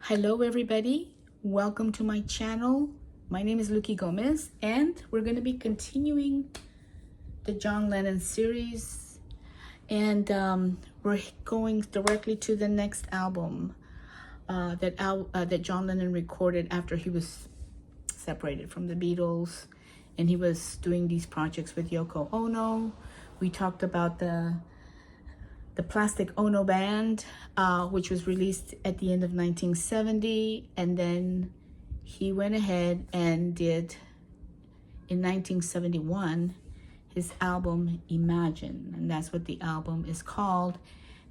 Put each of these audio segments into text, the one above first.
Hello everybody, welcome to my channel. My name is Lucky Gomez and we're going to be continuing the John Lennon series, and we're going directly to the next album that John Lennon recorded after he was separated from the Beatles, and he was doing these projects with Yoko Ono. We talked about the Plastic Ono Band, which was released at the end of 1970, and then he went ahead and did, in 1971, his album Imagine, and that's what the album is called.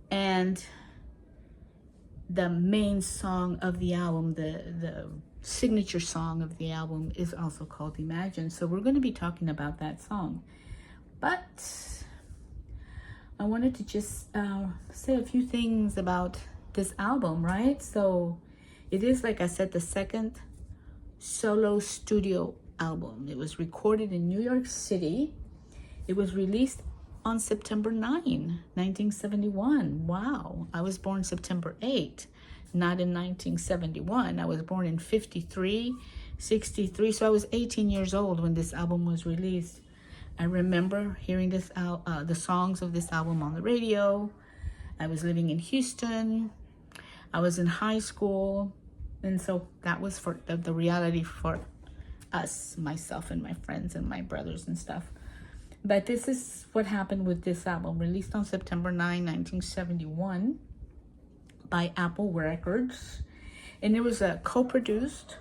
And the main song of the album, the signature song of the album, is also called Imagine. So we're going to be talking about that song. But I wanted to just say a few things about this album, right? So it is, like I said, the second solo studio album. It was recorded in New York City. It was released on September 9, 1971. Wow, I was born September 8, not in 1971. I was born in 53, 63, so I was 18 years old when this album was released. I remember hearing the songs of this album on the radio. I was living in Houston. I was in high school. And so that was for the reality for us, myself and my friends and my brothers and stuff. But this is what happened with this album, released on September 9, 1971 by Apple Records. And it was co-produced,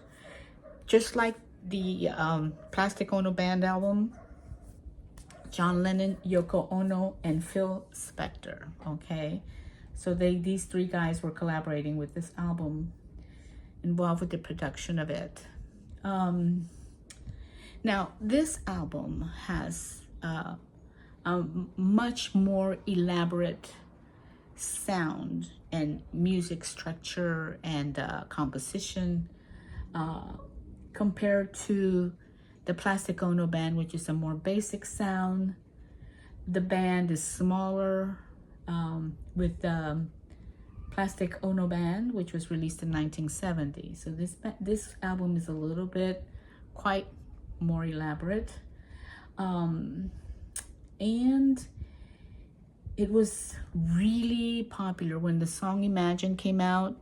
just like the Plastic Ono Band album. John Lennon, Yoko Ono, and Phil Spector. Okay, so these three guys were collaborating with this album, involved with the production of it. Now this album has a much more elaborate sound and music structure and composition compared to the Plastic Ono Band, which is a more basic sound. The band is smaller, with the Plastic Ono Band, which was released in 1970. So this album is a little bit quite more elaborate. And it was really popular when the song Imagine came out.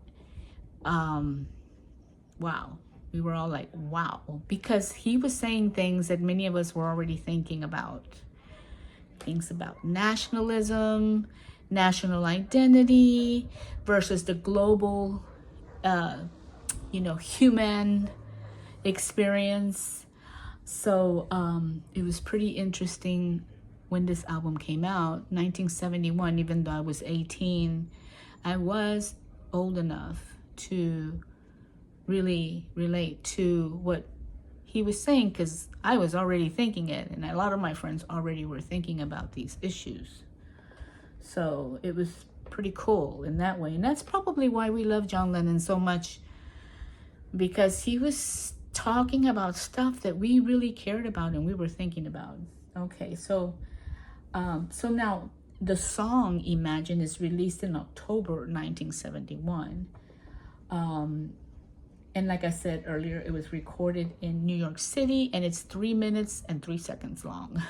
Wow. We were all like, wow, because he was saying things that many of us were already thinking about. Things about nationalism, national identity versus the global, human experience. So it was pretty interesting when this album came out, 1971. Even though I was 18, I was old enough to really relate to what he was saying, because I was already thinking it, and a lot of my friends already were thinking about these issues. So it was pretty cool in that way, and that's probably why we love John Lennon so much, because he was talking about stuff that we really cared about and we were thinking about. Okay, so now the song Imagine is released in October 1971. And like I said earlier, it was recorded in New York City, and it's 3 minutes and 3 seconds long.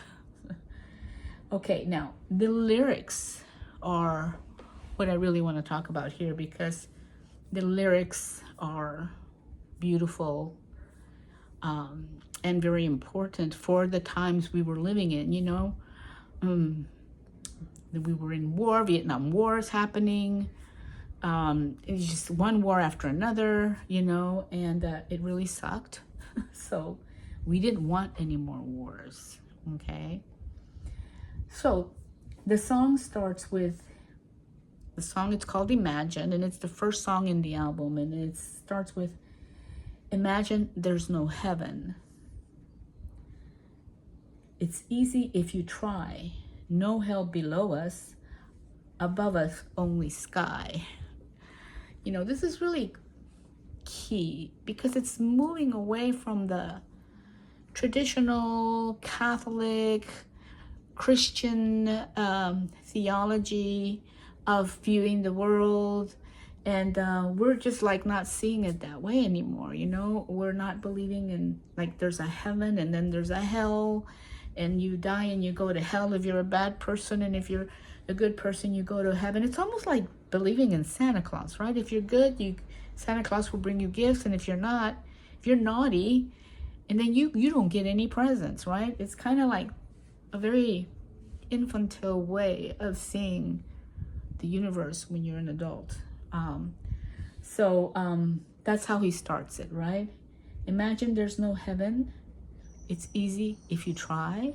Okay, now the lyrics are what I really want to talk about here, because the lyrics are beautiful and very important for the times we were living in. We were in war, Vietnam War is happening. It's just one war after another, and it really sucked. So we didn't want any more wars. Okay, so the song starts with it's called Imagine, and it's the first song in the album, and it starts with, imagine there's no heaven. It's easy if you try. No hell below us, above us only sky. This is really key, because it's moving away from the traditional Catholic Christian theology of viewing the world And we're just like not seeing it that way anymore. You know, we're not believing in like there's a heaven and then there's a hell, and you die and you go to hell if you're a bad person, and if you're a good person you go to heaven. It's almost like believing in Santa Claus, right? If you're good, Santa Claus will bring you gifts, and if you're not, if you're naughty, and then you don't get any presents, right? It's kind of like a very infantile way of seeing the universe when you're an adult. That's how he starts it, right? Imagine there's no heaven. It's easy if you try.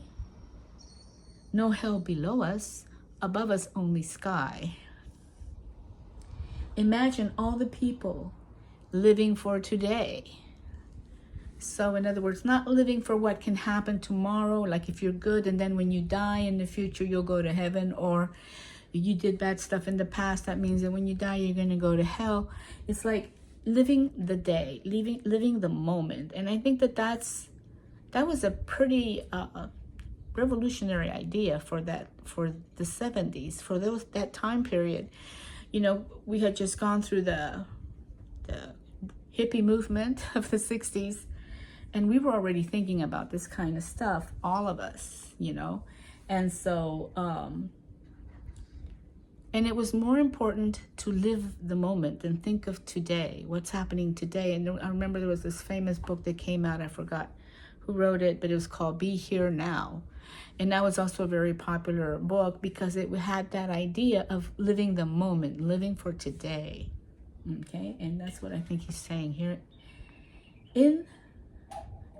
No hell below us, above us only sky. Imagine all the people living for today. So in other words, not living for what can happen tomorrow, like if you're good and then when you die in the future you'll go to heaven, or you did bad stuff in the past, that means that when you die you're going to go to hell. It's like living the day, living the moment. And I think that was a pretty revolutionary idea for the 70s, for that time period. You know, we had just gone through the hippie movement of the 60s, and we were already thinking about this kind of stuff, all of us, you know. And so and it was more important to live the moment than think of today, what's happening today. And I remember there was this famous book that came out, I forgot who wrote it, but it was called Be Here Now. And that was also a very popular book because it had that idea of living the moment, living for today. Okay, and that's what I think he's saying here in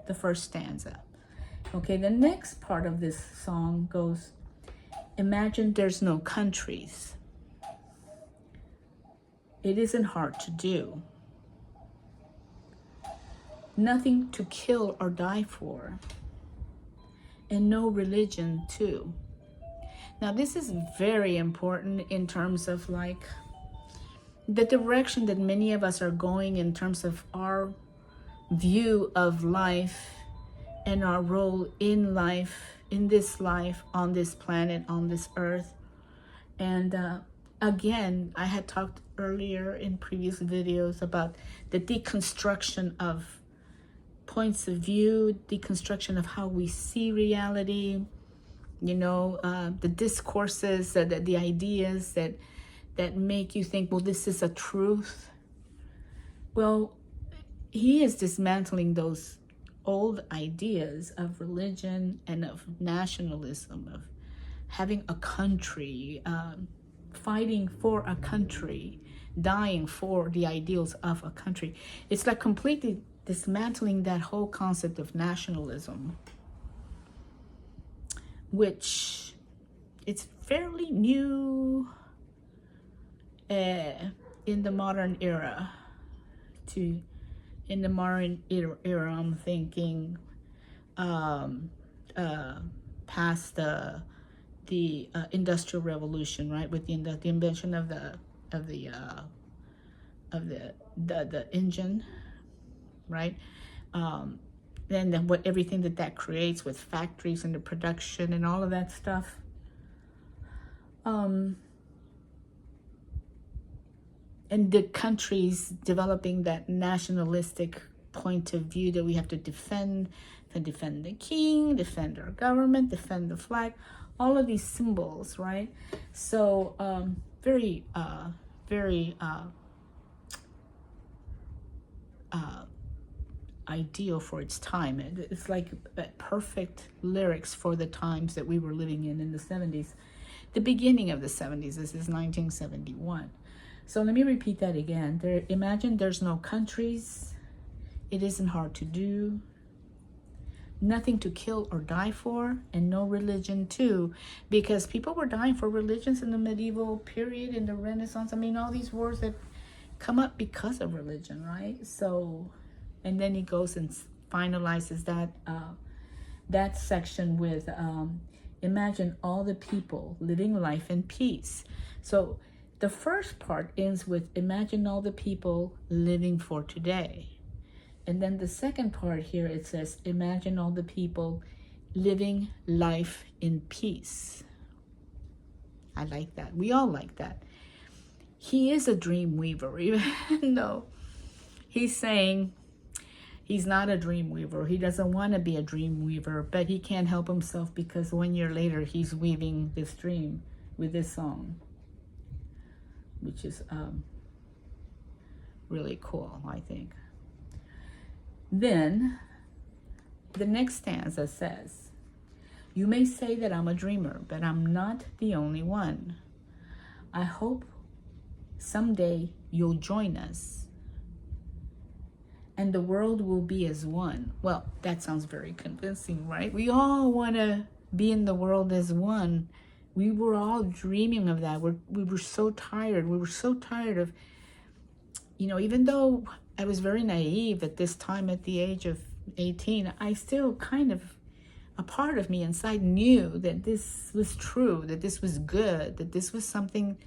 the first stanza. Okay, the next part of this song goes, imagine there's no countries. It isn't hard to do. Nothing to kill or die for. And no religion too. Now this is very important in terms of like the direction that many of us are going in terms of our view of life and our role in life, in this life, on this planet, on this earth. And again, I had talked earlier in previous videos about the deconstruction of points of view, deconstruction of how we see reality, you know, the discourses, the ideas that make you think, well, this is a truth. Well, he is dismantling those old ideas of religion and of nationalism, of having a country, fighting for a country, dying for the ideals of a country. It's like completely dismantling that whole concept of nationalism, which it's fairly new in the modern era. In the modern era, I'm thinking past the Industrial Revolution, right? With the invention of the engine, right? Then what everything that creates with factories and the production and all of that stuff. And the countries developing that nationalistic point of view that we have to defend the king, defend our government, defend the flag, all of these symbols, right? So very ideal for its time. It's like perfect lyrics for the times that we were living in the 70s. The beginning of the 70s, this is 1971. So let me repeat that again. Imagine there's no countries. It isn't hard to do. Nothing to kill or die for, and no religion too, because people were dying for religions in the medieval period, in the Renaissance. I mean, all these wars that come up because of religion, right? So, and then he goes and finalizes that section with imagine all the people living life in peace. So the first part ends with imagine all the people living for today. And then the second part here, it says, imagine all the people living life in peace. I like that. We all like that. he is a dream weaver, even though he's saying he's not a dream weaver. He doesn't want to be a dream weaver, but he can't help himself because 1 year later he's weaving this dream with this song, which is really cool, I think. Then the next stanza says, you may say that I'm a dreamer, but I'm not the only one. I hope someday you'll join us and the world will be as one. Well, that sounds very convincing, right? We all want to be in the world as one. We were all dreaming of that. We were so tired. We were so tired of, even though I was very naive at this time, at the age of 18, I still kind of, a part of me inside knew that this was true, that this was good, that this was something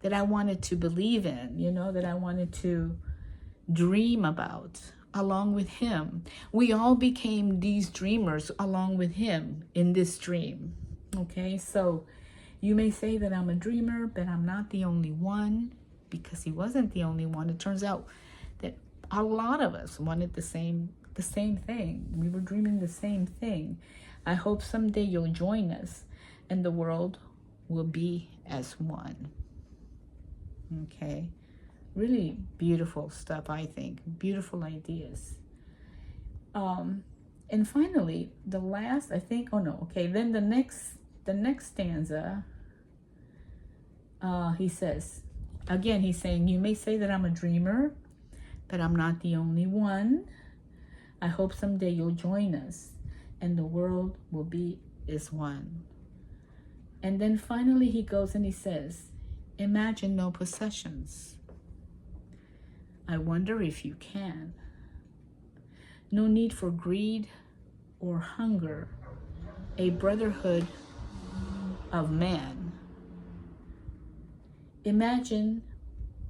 that I wanted to believe in, that I wanted to dream about along with him. We all became these dreamers along with him in this dream. Okay, so you may say that I'm a dreamer, but I'm not the only one, because he wasn't the only one. It turns out that a lot of us wanted the same thing. We were dreaming the same thing. I hope someday you'll join us and the world will be as one. Okay, really beautiful stuff, I think. Beautiful ideas. And finally, the last, I think, then the next stanza, he says, again, he's saying, you may say that I'm a dreamer, but I'm not the only one. I hope someday you'll join us and the world will be as one. And then finally he goes and he says, imagine no possessions. I wonder if you can. No need for greed or hunger, a brotherhood of man. Imagine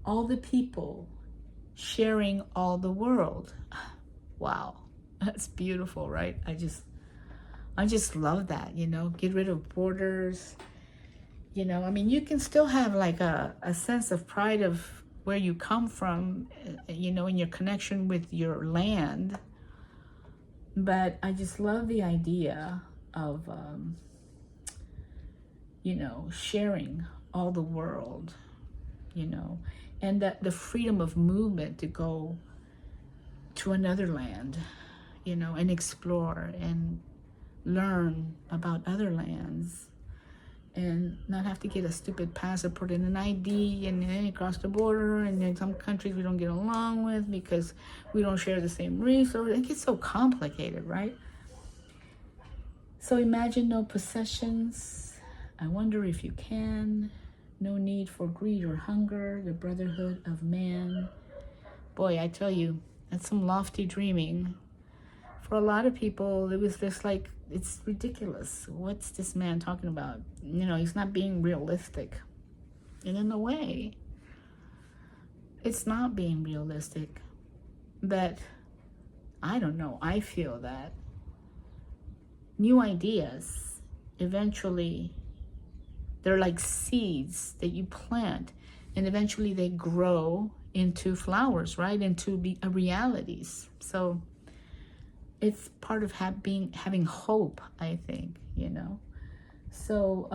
all the people sharing all the world. Wow, that's beautiful, right? I just love that, get rid of borders. You can still have like a sense of pride of where you come from, in your connection with your land. But I just love the idea of, sharing all the world, and that the freedom of movement to go to another land, and explore and learn about other lands, and not have to get a stupid passport and an ID and then cross the border. And in some countries we don't get along with because we don't share the same resources. It gets so complicated, right? So imagine no possessions. I wonder if you can. No need for greed or hunger, the brotherhood of man. Boy, I tell you, that's some lofty dreaming. For a lot of people, it was just like, it's ridiculous. What's this man talking about? He's not being realistic. And in a way, it's not being realistic. But I don't know. I feel that new ideas, eventually, they're like seeds that you plant, and eventually they grow into flowers, right? Into realities. So it's part of having hope, I think, So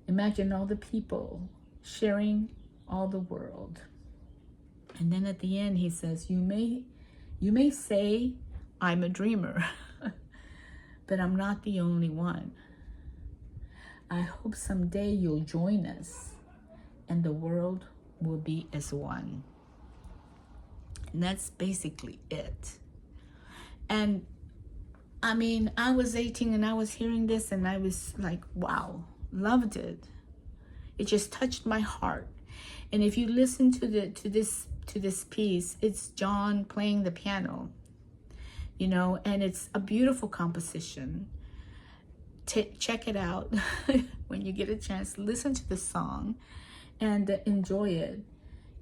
imagine all the people sharing all the world. And then at the end he says, you may say I'm a dreamer, but I'm not the only one. I hope someday you'll join us and the world will be as one. And that's basically it. And I was 18 and I was hearing this and I was like, wow, loved it. It just touched my heart. And if you listen to this piece, it's John playing the piano, and it's a beautiful composition. Check it out when you get a chance. Listen to the song and enjoy it.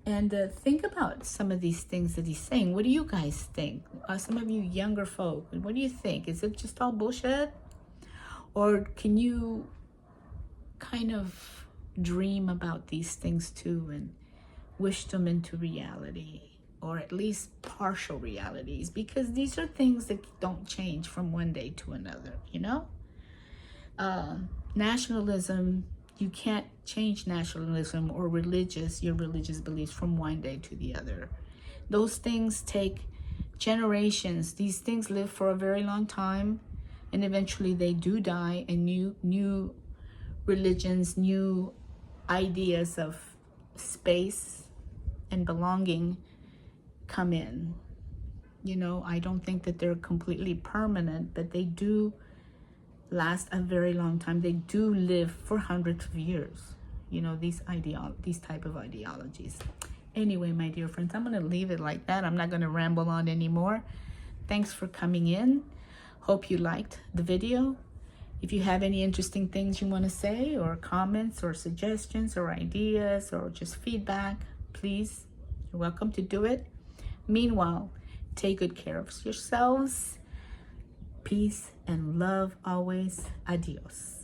And think about some of these things that he's saying. What do you guys think? Some of you younger folk, what do you think? Is it just all bullshit? Or can you kind of dream about these things too and wish them into reality, or at least partial realities, because these are things that don't change from one day to another, you know? Nationalism, you can't change nationalism or your religious beliefs from one day to the other. Those things take generations. These things live for a very long time, and eventually they do die, and new religions, new ideas of space and belonging come in. You know, I don't think that they're completely permanent, but they do last a very long time. They do live for hundreds of years, you know, these type of ideologies. Anyway, my dear friends, I'm going to leave it like that. I'm not going to ramble on anymore. Thanks for coming in. Hope you liked the video. If you have any interesting things you want to say, or comments or suggestions or ideas or just feedback, please, you're welcome to do it. Meanwhile, take good care of yourselves. Peace and love always. Adios.